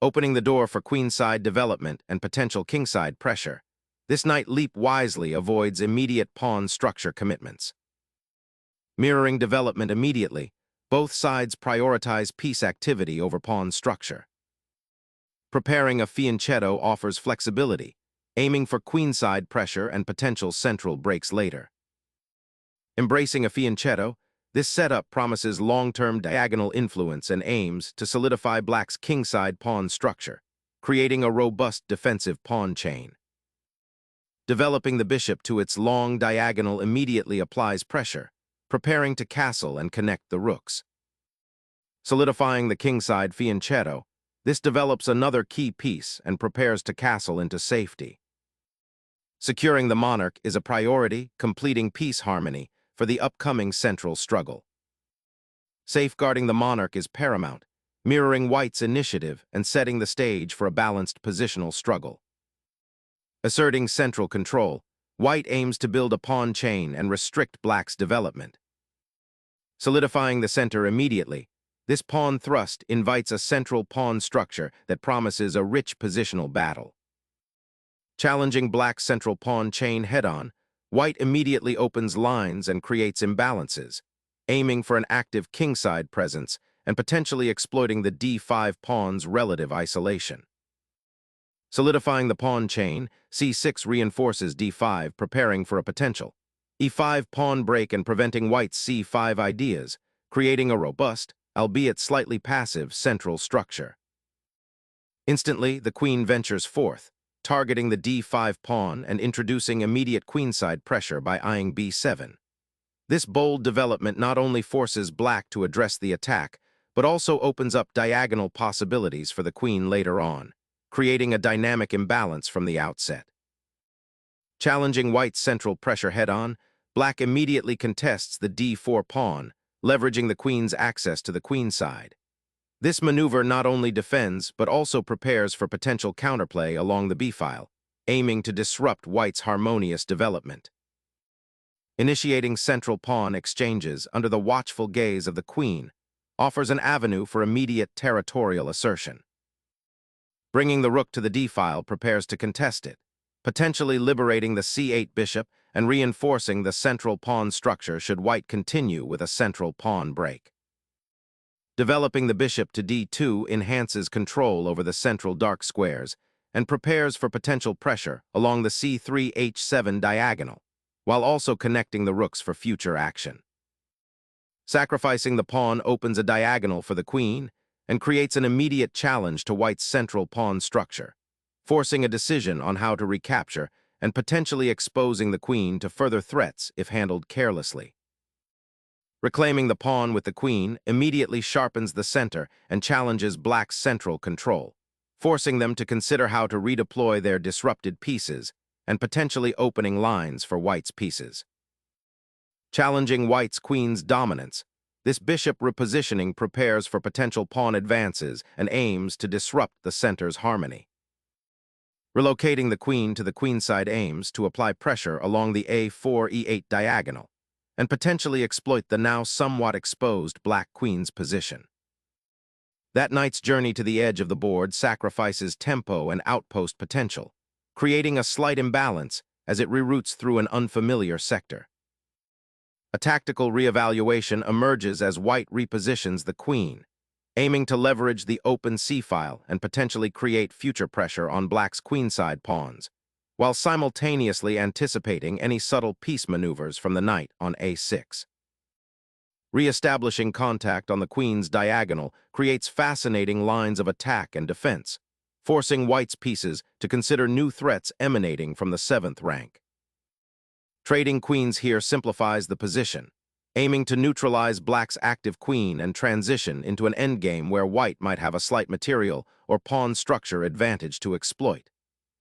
opening the door for queenside development and potential kingside pressure. This knight leap wisely avoids immediate pawn structure commitments. Mirroring development immediately, both sides prioritize piece activity over pawn structure. Preparing a fianchetto offers flexibility, aiming for queenside pressure and potential central breaks later. Embracing a fianchetto, this setup promises long-term diagonal influence and aims to solidify black's kingside pawn structure, creating a robust defensive pawn chain. Developing the bishop to its long diagonal immediately applies pressure, preparing to castle and connect the rooks. Solidifying the kingside fianchetto, this develops another key piece and prepares to castle into safety. Securing the monarch is a priority, completing piece harmony for the upcoming central struggle. Safeguarding the monarch is paramount, mirroring white's initiative and setting the stage for a balanced positional struggle. Asserting central control, white aims to build a pawn chain and restrict black's development. Solidifying the center immediately, this pawn thrust invites a central pawn structure that promises a rich positional battle. Challenging black's central pawn chain head-on, white immediately opens lines and creates imbalances, aiming for an active kingside presence and potentially exploiting the d5 pawn's relative isolation. Solidifying the pawn chain, c6 reinforces d5, preparing for a potential e5 pawn break and preventing white's c5 ideas, creating a robust, albeit slightly passive, central structure. Instantly, the queen ventures forth, targeting the d5 pawn and introducing immediate queenside pressure by eyeing b7. This bold development not only forces black to address the attack, but also opens up diagonal possibilities for the queen later on, creating a dynamic imbalance from the outset. Challenging white's central pressure head-on, black immediately contests the d4 pawn, leveraging the queen's access to the queenside. This maneuver not only defends but also prepares for potential counterplay along the b-file, aiming to disrupt white's harmonious development. Initiating central pawn exchanges under the watchful gaze of the queen offers an avenue for immediate territorial assertion. Bringing the rook to the d-file prepares to contest it, potentially liberating the c8 bishop and reinforcing the central pawn structure should white continue with a central pawn break. Developing the bishop to d2 enhances control over the central dark squares and prepares for potential pressure along the c3-h7 diagonal, while also connecting the rooks for future action. Sacrificing the pawn opens a diagonal for the queen and creates an immediate challenge to white's central pawn structure, forcing a decision on how to recapture and potentially exposing the queen to further threats if handled carelessly. Reclaiming the pawn with the queen immediately sharpens the center and challenges black's central control, forcing them to consider how to redeploy their disrupted pieces and potentially opening lines for white's pieces. Challenging white's queen's dominance, this bishop repositioning prepares for potential pawn advances and aims to disrupt the center's harmony. Relocating the queen to the queenside aims to apply pressure along the a4-e8 diagonal and potentially exploit the now somewhat exposed black queen's position. That knight's journey to the edge of the board sacrifices tempo and outpost potential, creating a slight imbalance as it reroutes through an unfamiliar sector. A tactical reevaluation emerges as white repositions the queen, aiming to leverage the open c-file and potentially create future pressure on black's queenside pawns, while simultaneously anticipating any subtle piece maneuvers from the knight on a6. Re-establishing contact on the queen's diagonal creates fascinating lines of attack and defense, forcing white's pieces to consider new threats emanating from the 7th rank. Trading queens here simplifies the position, aiming to neutralize black's active queen and transition into an endgame where white might have a slight material or pawn structure advantage to exploit,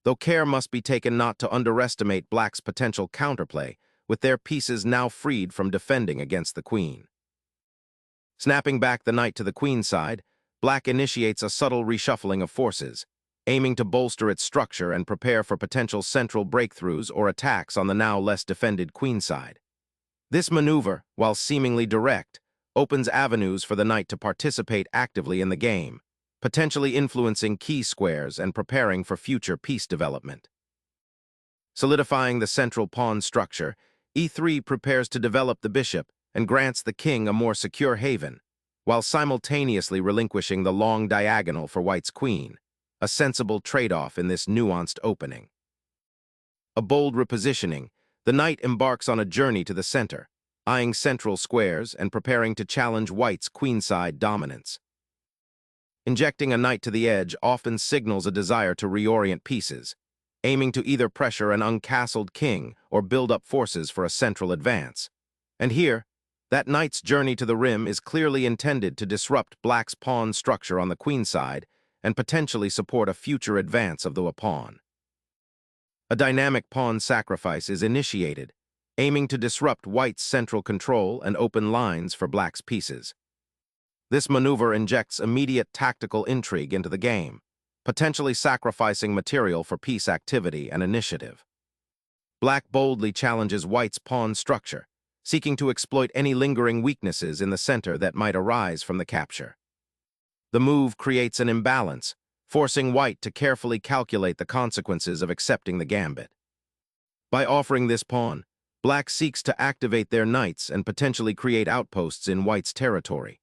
though care must be taken not to underestimate black's potential counterplay, with their pieces now freed from defending against the queen. Snapping back the knight to the queen side, black initiates a subtle reshuffling of forces, aiming to bolster its structure and prepare for potential central breakthroughs or attacks on the now less defended queen side. This maneuver, while seemingly direct, opens avenues for the knight to participate actively in the game, potentially influencing key squares and preparing for future piece development. Solidifying the central pawn structure, e3 prepares to develop the bishop and grants the king a more secure haven, while simultaneously relinquishing the long diagonal for white's queen, a sensible trade-off in this nuanced opening. A bold repositioning, the knight embarks on a journey to the center, eyeing central squares and preparing to challenge white's queenside dominance. Injecting a knight to the edge often signals a desire to reorient pieces, aiming to either pressure an uncastled king or build up forces for a central advance. And here, that knight's journey to the rim is clearly intended to disrupt black's pawn structure on the queenside and potentially support a future advance of the pawn. A dynamic pawn sacrifice is initiated, aiming to disrupt white's central control and open lines for black's pieces. This maneuver injects immediate tactical intrigue into the game, potentially sacrificing material for piece activity and initiative. Black boldly challenges white's pawn structure, seeking to exploit any lingering weaknesses in the center that might arise from the capture. The move creates an imbalance, forcing white to carefully calculate the consequences of accepting the gambit. By offering this pawn, black seeks to activate their knights and potentially create outposts in white's territory.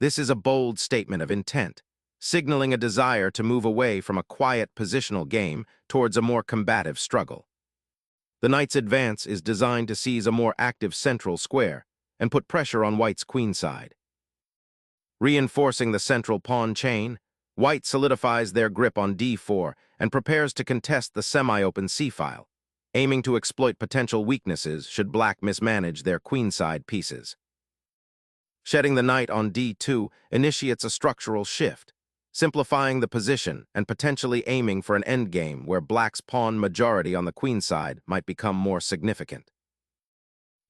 This is a bold statement of intent, signaling a desire to move away from a quiet positional game towards a more combative struggle. The knight's advance is designed to seize a more active central square and put pressure on white's queenside. Reinforcing the central pawn chain, white solidifies their grip on d4 and prepares to contest the semi-open c-file, aiming to exploit potential weaknesses should black mismanage their queenside pieces. Shedding the knight on d2 initiates a structural shift, simplifying the position and potentially aiming for an endgame where black's pawn majority on the queenside might become more significant.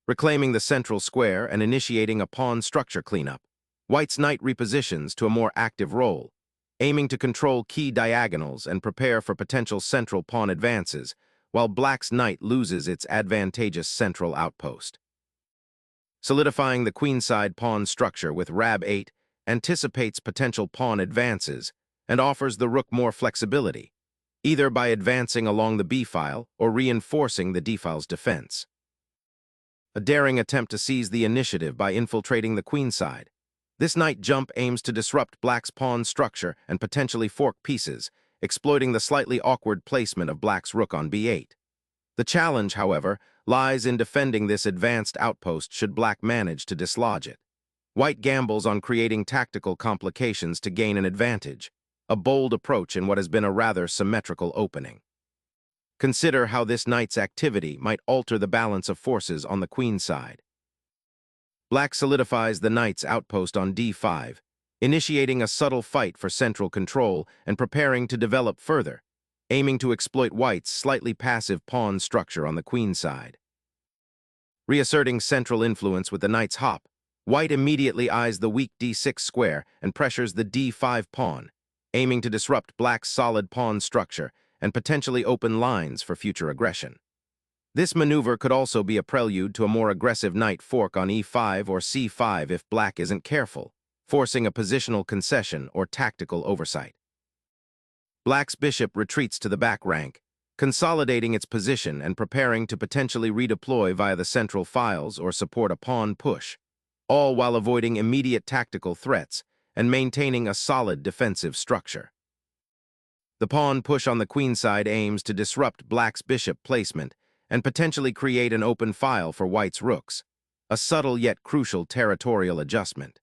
Reclaiming the central square and initiating a pawn structure cleanup, white's knight repositions to a more active role, aiming to control key diagonals and prepare for potential central pawn advances, while black's knight loses its advantageous central outpost. Solidifying the queenside pawn structure with Rab8 anticipates potential pawn advances and offers the rook more flexibility, either by advancing along the b-file or reinforcing the d-file's defense. A daring attempt to seize the initiative by infiltrating the queenside. This knight jump aims to disrupt black's pawn structure and potentially fork pieces, exploiting the slightly awkward placement of black's rook on b8. The challenge, however, lies in defending this advanced outpost should black manage to dislodge it. White gambles on creating tactical complications to gain an advantage, a bold approach in what has been a rather symmetrical opening. Consider how this knight's activity might alter the balance of forces on the queenside. Black solidifies the knight's outpost on d5, initiating a subtle fight for central control and preparing to develop further, aiming to exploit white's slightly passive pawn structure on the queenside. Reasserting central influence with the knight's hop, white immediately eyes the weak d6 square and pressures the d5 pawn, aiming to disrupt black's solid pawn structure and potentially open lines for future aggression. This maneuver could also be a prelude to a more aggressive knight fork on e5 or c5 if black isn't careful, forcing a positional concession or tactical oversight. Black's bishop retreats to the back rank, consolidating its position and preparing to potentially redeploy via the central files or support a pawn push, all while avoiding immediate tactical threats and maintaining a solid defensive structure. The pawn push on the queenside aims to disrupt black's bishop placement and potentially create an open file for white's rooks, a subtle yet crucial territorial adjustment.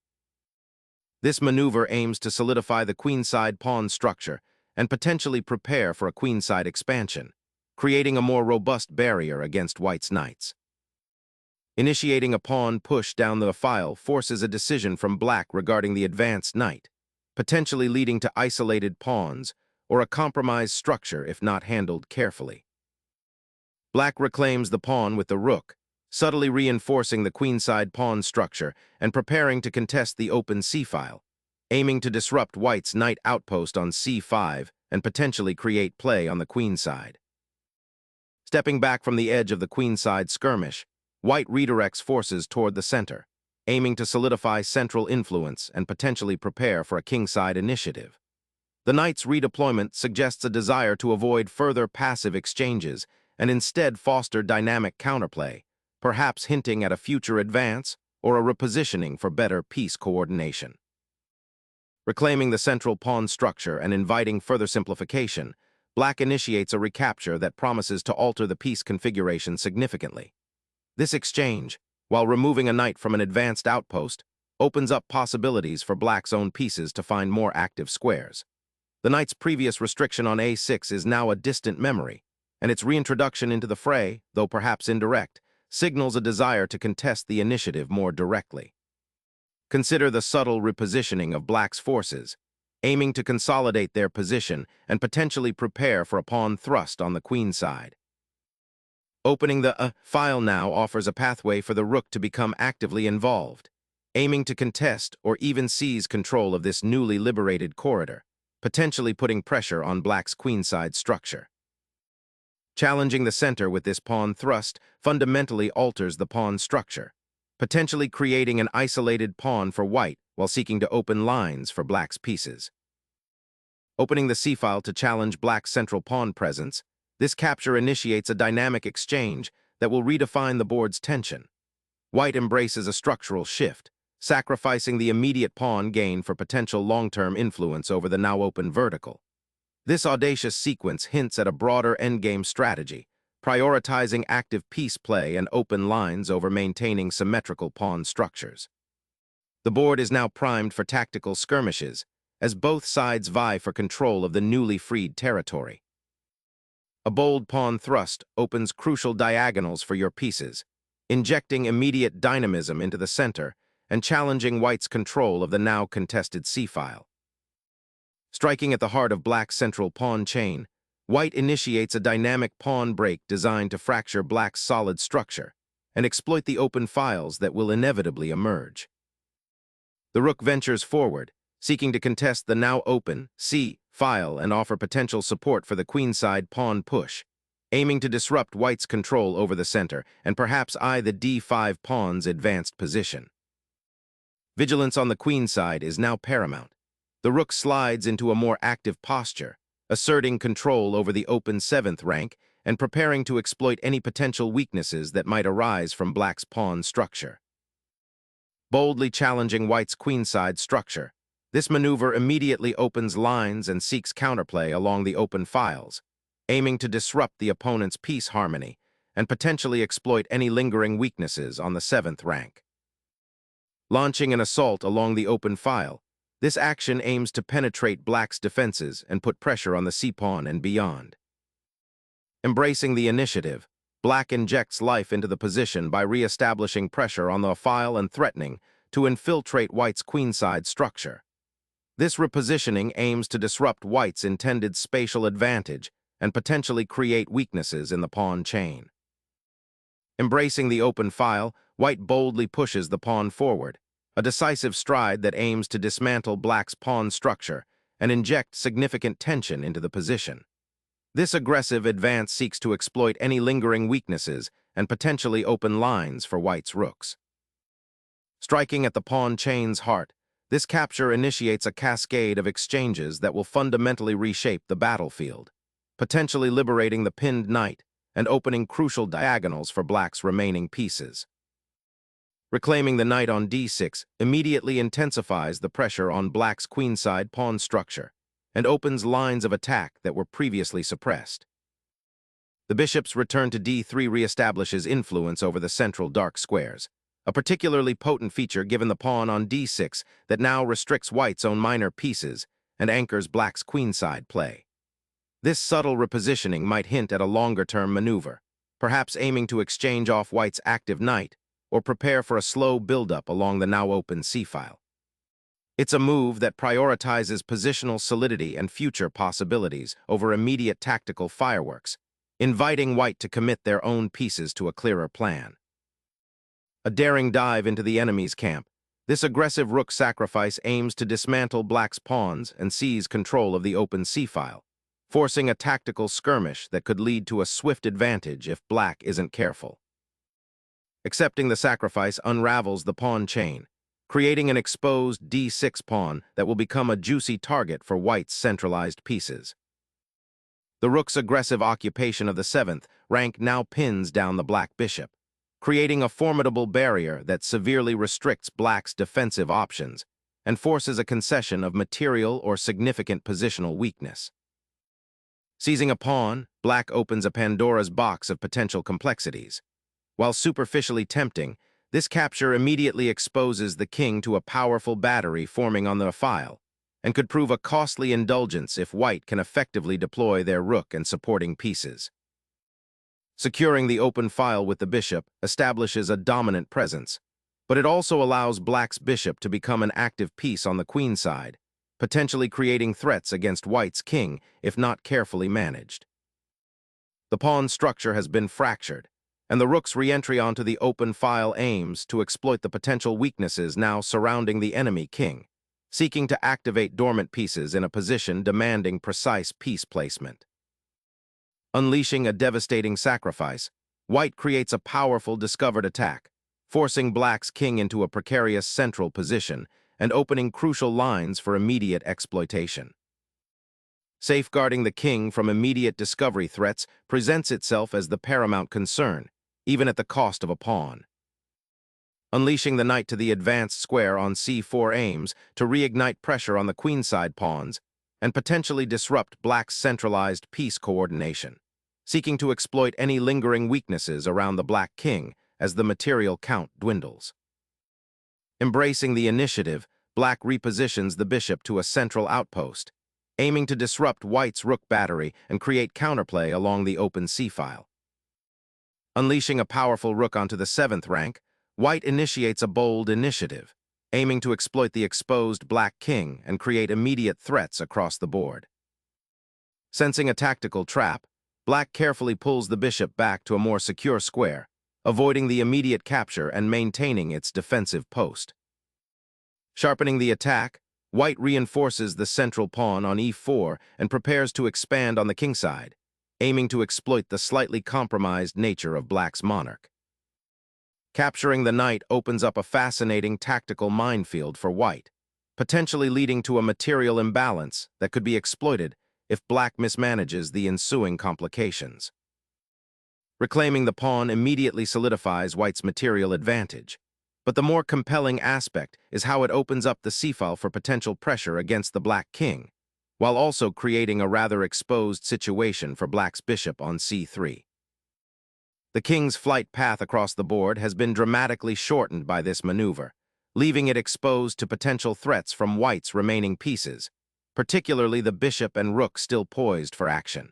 This maneuver aims to solidify the queenside pawn structure and potentially prepare for a queenside expansion, creating a more robust barrier against white's knights. Initiating a pawn push down the file forces a decision from black regarding the advanced knight, potentially leading to isolated pawns or a compromised structure if not handled carefully. Black reclaims the pawn with the rook, subtly reinforcing the queenside pawn structure and preparing to contest the open c-file, aiming to disrupt white's knight outpost on c5 and potentially create play on the queenside. Stepping back from the edge of the queenside skirmish, white redirects forces toward the center, aiming to solidify central influence and potentially prepare for a kingside initiative. The knight's redeployment suggests a desire to avoid further passive exchanges and instead foster dynamic counterplay, perhaps hinting at a future advance or a repositioning for better piece coordination. Reclaiming the central pawn structure and inviting further simplification, Black initiates a recapture that promises to alter the piece configuration significantly. This exchange, while removing a knight from an advanced outpost, opens up possibilities for Black's own pieces to find more active squares. The knight's previous restriction on a6 is now a distant memory, and its reintroduction into the fray, though perhaps indirect, signals a desire to contest the initiative more directly. Consider the subtle repositioning of Black's forces, aiming to consolidate their position and potentially prepare for a pawn thrust on the queen side. Opening the file now offers a pathway for the rook to become actively involved, aiming to contest or even seize control of this newly liberated corridor, potentially putting pressure on Black's queenside structure. Challenging the center with this pawn thrust fundamentally alters the pawn structure, potentially creating an isolated pawn for White while seeking to open lines for Black's pieces. Opening the c-file to challenge Black's central pawn presence, this capture initiates a dynamic exchange that will redefine the board's tension. White embraces a structural shift, sacrificing the immediate pawn gain for potential long-term influence over the now open vertical. This audacious sequence hints at a broader endgame strategy, prioritizing active piece play and open lines over maintaining symmetrical pawn structures. The board is now primed for tactical skirmishes, as both sides vie for control of the newly freed territory. A bold pawn thrust opens crucial diagonals for your pieces, injecting immediate dynamism into the center and challenging White's control of the now contested c-file. Striking at the heart of Black's central pawn chain, White initiates a dynamic pawn break designed to fracture Black's solid structure and exploit the open files that will inevitably emerge. The rook ventures forward, seeking to contest the now open c-file and offer potential support for the queenside pawn push, aiming to disrupt White's control over the center and perhaps eye the d5 pawn's advanced position. Vigilance on the queen side is now paramount. The rook slides into a more active posture, asserting control over the open 7th rank and preparing to exploit any potential weaknesses that might arise from Black's pawn structure. Boldly challenging White's queenside structure, this maneuver immediately opens lines and seeks counterplay along the open files, aiming to disrupt the opponent's piece harmony and potentially exploit any lingering weaknesses on the 7th rank. Launching an assault along the open file, this action aims to penetrate Black's defenses and put pressure on the c-pawn and beyond. Embracing the initiative, Black injects life into the position by re-establishing pressure on the file and threatening to infiltrate White's queenside structure. This repositioning aims to disrupt White's intended spatial advantage and potentially create weaknesses in the pawn chain. Embracing the open file, White boldly pushes the pawn forward, a decisive stride that aims to dismantle Black's pawn structure and inject significant tension into the position. This aggressive advance seeks to exploit any lingering weaknesses and potentially open lines for White's rooks. Striking at the pawn chain's heart, this capture initiates a cascade of exchanges that will fundamentally reshape the battlefield, potentially liberating the pinned knight and opening crucial diagonals for Black's remaining pieces. Reclaiming the knight on d6 immediately intensifies the pressure on Black's queenside pawn structure and opens lines of attack that were previously suppressed. The bishop's return to d3 reestablishes influence over the central dark squares, a particularly potent feature given the pawn on d6 that now restricts White's own minor pieces and anchors Black's queenside play. This subtle repositioning might hint at a longer-term maneuver, perhaps aiming to exchange off White's active knight or prepare for a slow buildup along the now open c-file. It's a move that prioritizes positional solidity and future possibilities over immediate tactical fireworks, inviting White to commit their own pieces to a clearer plan. A daring dive into the enemy's camp, this aggressive rook sacrifice aims to dismantle Black's pawns and seize control of the open c-file, forcing a tactical skirmish that could lead to a swift advantage if Black isn't careful. Accepting the sacrifice unravels the pawn chain, creating an exposed d6 pawn that will become a juicy target for white's centralized pieces. The rook's aggressive occupation of the 7th rank now pins down the black bishop, creating a formidable barrier that severely restricts black's defensive options and forces a concession of material or significant positional weakness. Seizing a pawn, black opens a Pandora's box of potential complexities. While superficially tempting, this capture immediately exposes the king to a powerful battery forming on the file, and could prove a costly indulgence if white can effectively deploy their rook and supporting pieces. Securing the open file with the bishop establishes a dominant presence, but it also allows black's bishop to become an active piece on the queen side, potentially creating threats against white's king if not carefully managed. The pawn structure has been fractured, and the rook's re-entry onto the open file aims to exploit the potential weaknesses now surrounding the enemy king, seeking to activate dormant pieces in a position demanding precise piece placement. Unleashing a devastating sacrifice, white creates a powerful discovered attack, forcing black's king into a precarious central position and opening crucial lines for immediate exploitation. Safeguarding the king from immediate discovery threats presents itself as the paramount concern, even at the cost of a pawn. Unleashing the knight to the advanced square on c4 aims to reignite pressure on the queenside pawns and potentially disrupt black's centralized piece coordination, seeking to exploit any lingering weaknesses around the black king as the material count dwindles. Embracing the initiative, black repositions the bishop to a central outpost, aiming to disrupt white's rook battery and create counterplay along the open c-file. Unleashing a powerful rook onto the 7th rank, white initiates a bold initiative, aiming to exploit the exposed black king and create immediate threats across the board. Sensing a tactical trap, black carefully pulls the bishop back to a more secure square, avoiding the immediate capture and maintaining its defensive post. Sharpening the attack, white reinforces the central pawn on e4 and prepares to expand on the kingside, aiming to exploit the slightly compromised nature of black's monarch. Capturing the knight opens up a fascinating tactical minefield for white, potentially leading to a material imbalance that could be exploited if black mismanages the ensuing complications. Reclaiming the pawn immediately solidifies white's material advantage, but the more compelling aspect is how it opens up the c-file for potential pressure against the black king, while also creating a rather exposed situation for black's bishop on c3. The king's flight path across the board has been dramatically shortened by this maneuver, leaving it exposed to potential threats from white's remaining pieces, particularly the bishop and rook still poised for action.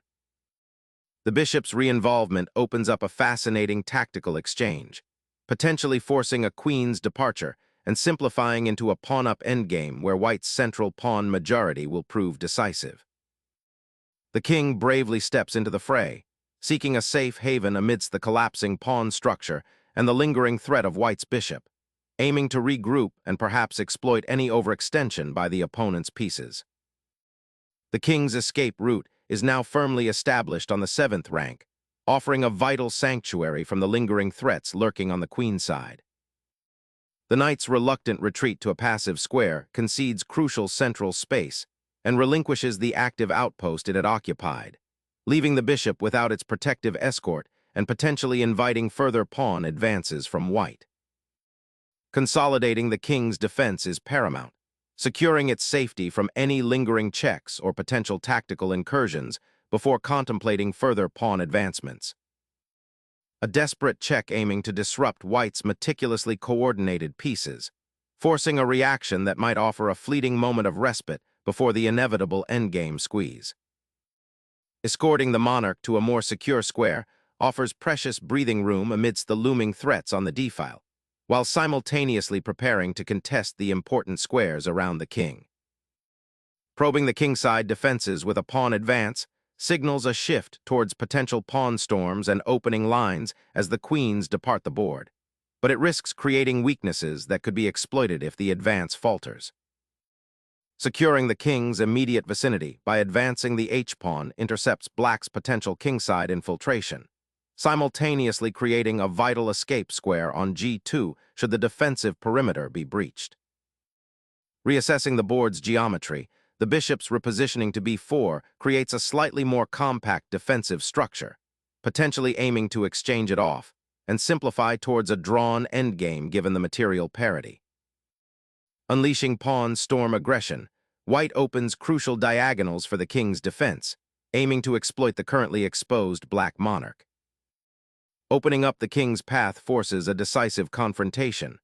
The bishop's re-involvement opens up a fascinating tactical exchange, potentially forcing a queen's departure and simplifying into a pawn-up endgame where white's central pawn majority will prove decisive. The king bravely steps into the fray, seeking a safe haven amidst the collapsing pawn structure and the lingering threat of white's bishop, aiming to regroup and perhaps exploit any overextension by the opponent's pieces. The king's escape route is now firmly established on the 7th rank, offering a vital sanctuary from the lingering threats lurking on the queen side. The knight's reluctant retreat to a passive square concedes crucial central space and relinquishes the active outpost it had occupied, leaving the bishop without its protective escort and potentially inviting further pawn advances from white. Consolidating the king's defense is paramount, securing its safety from any lingering checks or potential tactical incursions before contemplating further pawn advancements. A desperate check aiming to disrupt white's meticulously coordinated pieces, forcing a reaction that might offer a fleeting moment of respite before the inevitable endgame squeeze. Escorting the monarch to a more secure square offers precious breathing room amidst the looming threats on the d-file, while simultaneously preparing to contest the important squares around the king. Probing the kingside defenses with a pawn advance signals a shift towards potential pawn storms and opening lines as the queens depart the board, but it risks creating weaknesses that could be exploited if the advance falters. Securing the king's immediate vicinity by advancing the h-pawn intercepts black's potential kingside infiltration, simultaneously creating a vital escape square on G2 should the defensive perimeter be breached. Reassessing the board's geometry, the bishop's repositioning to B4 creates a slightly more compact defensive structure, potentially aiming to exchange it off and simplify towards a drawn endgame given the material parity. Unleashing pawn storm aggression, white opens crucial diagonals for the king's defense, aiming to exploit the currently exposed black monarch. Opening up the king's path forces a decisive confrontation.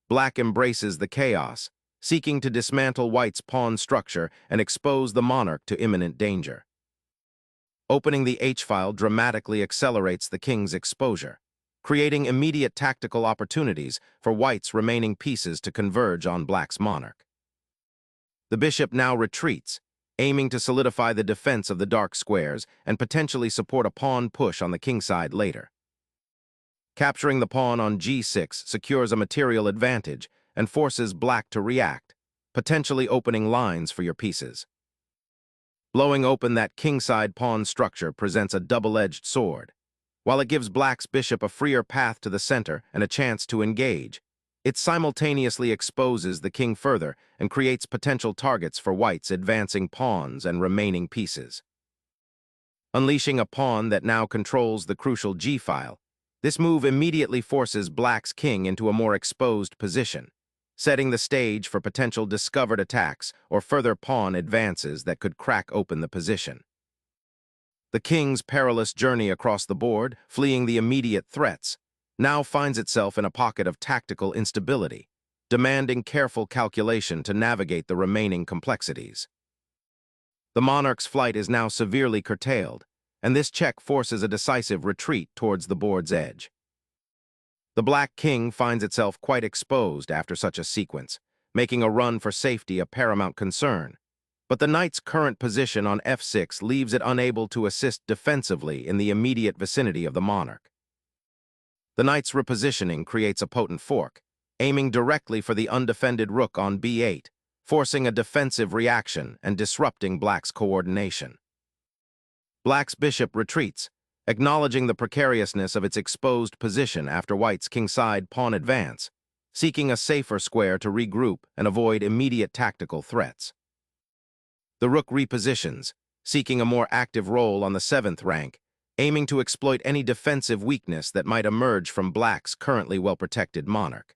Black embraces the chaos, seeking to dismantle white's pawn structure and expose the monarch to imminent danger. Opening the H-file dramatically accelerates the king's exposure, creating immediate tactical opportunities for white's remaining pieces to converge on black's monarch. The bishop now retreats, aiming to solidify the defense of the dark squares and potentially support a pawn push on the kingside later. Capturing the pawn on G6 secures a material advantage and forces black to react, potentially opening lines for your pieces. Blowing open that kingside pawn structure presents a double-edged sword. While it gives black's bishop a freer path to the center and a chance to engage, it simultaneously exposes the king further and creates potential targets for white's advancing pawns and remaining pieces. Unleashing a pawn that now controls the crucial G-file, this move immediately forces black's king into a more exposed position, setting the stage for potential discovered attacks or further pawn advances that could crack open the position. The king's perilous journey across the board, fleeing the immediate threats, now finds itself in a pocket of tactical instability, demanding careful calculation to navigate the remaining complexities. The monarch's flight is now severely curtailed, and this check forces a decisive retreat towards the board's edge. The black king finds itself quite exposed after such a sequence, making a run for safety a paramount concern. But the knight's current position on F6 leaves it unable to assist defensively in the immediate vicinity of the monarch. The knight's repositioning creates a potent fork, aiming directly for the undefended rook on B8, forcing a defensive reaction and disrupting black's coordination. Black's bishop retreats, acknowledging the precariousness of its exposed position after white's kingside pawn advance, seeking a safer square to regroup and avoid immediate tactical threats. The rook repositions, seeking a more active role on the 7th rank, aiming to exploit any defensive weakness that might emerge from black's currently well-protected monarch.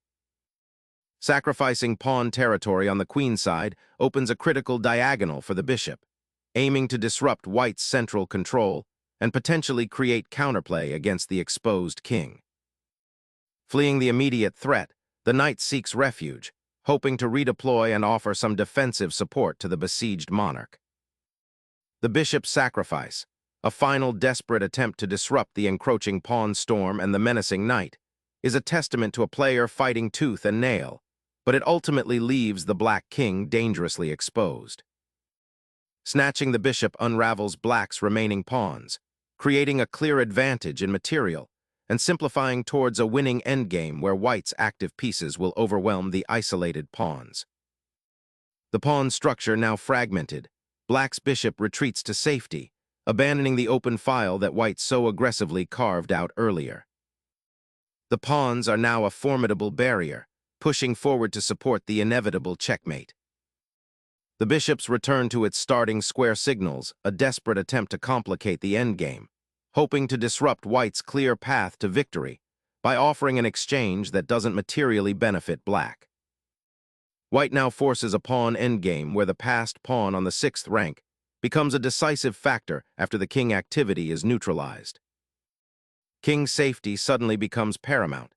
Sacrificing pawn territory on the queenside opens a critical diagonal for the bishop, aiming to disrupt white's central control and potentially create counterplay against the exposed king. Fleeing the immediate threat, the knight seeks refuge, hoping to redeploy and offer some defensive support to the besieged monarch. The bishop's sacrifice, a final desperate attempt to disrupt the encroaching pawn storm and the menacing knight, is a testament to a player fighting tooth and nail, but it ultimately leaves the black king dangerously exposed. Snatching the bishop unravels black's remaining pawns, creating a clear advantage in material and simplifying towards a winning endgame where white's active pieces will overwhelm the isolated pawns. The pawn structure now fragmented, black's bishop retreats to safety, abandoning the open file that white so aggressively carved out earlier. The pawns are now a formidable barrier, pushing forward to support the inevitable checkmate. The bishop's return to its starting square signals a desperate attempt to complicate the endgame, hoping to disrupt white's clear path to victory by offering an exchange that doesn't materially benefit black. White now forces a pawn endgame where the passed pawn on the 6th rank becomes a decisive factor after the king activity is neutralized. King safety suddenly becomes paramount.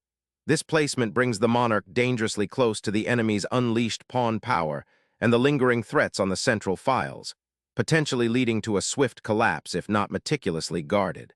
This placement brings the monarch dangerously close to the enemy's unleashed pawn power and the lingering threats on the central files, potentially leading to a swift collapse if not meticulously guarded.